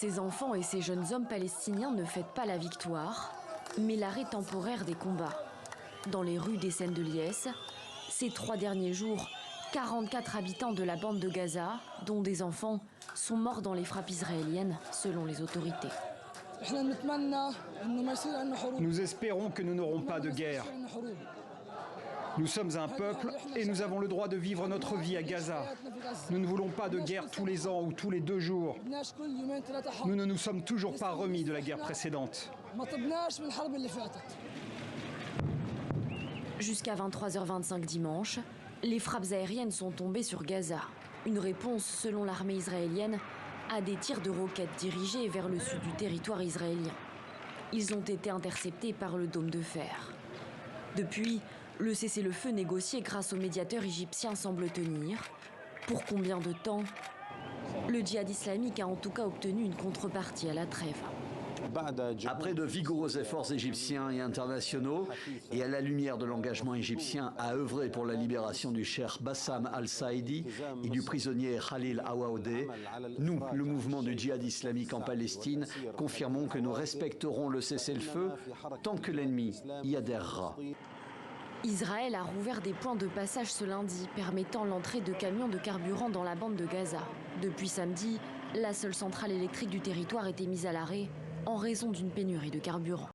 Ces enfants et ces jeunes hommes palestiniens ne fêtent pas la victoire, mais l'arrêt temporaire des combats. Dans les rues des scènes de Liès, ces 3 derniers jours, 44 habitants de la bande de Gaza, dont des enfants, sont morts dans les frappes israéliennes, selon les autorités. Nous espérons que nous n'aurons pas de guerre. Nous sommes un peuple et nous avons le droit de vivre notre vie à Gaza. Nous ne voulons pas de guerre tous les ans ou tous les 2 jours. Nous ne nous sommes toujours pas remis de la guerre précédente. Jusqu'à 23h25 dimanche, les frappes aériennes sont tombées sur Gaza. Une réponse, selon l'armée israélienne, à des tirs de roquettes dirigés vers le sud du territoire israélien. Ils ont été interceptés par le dôme de fer. Depuis, le cessez-le-feu négocié grâce au médiateur égyptien semble tenir. Pour combien de temps? Le djihad islamique a en tout cas obtenu une contrepartie à la trêve. Après de vigoureux efforts égyptiens et internationaux, et à la lumière de l'engagement égyptien à œuvrer pour la libération du cheikh Bassam al-Saïdi et du prisonnier Khalil Awaoudeh, nous, le mouvement du djihad islamique en Palestine, confirmons que nous respecterons le cessez-le-feu tant que l'ennemi y adhérera. Israël a rouvert des points de passage ce lundi, permettant l'entrée de camions de carburant dans la bande de Gaza. Depuis samedi, la seule centrale électrique du territoire était mise à l'arrêt en raison d'une pénurie de carburant.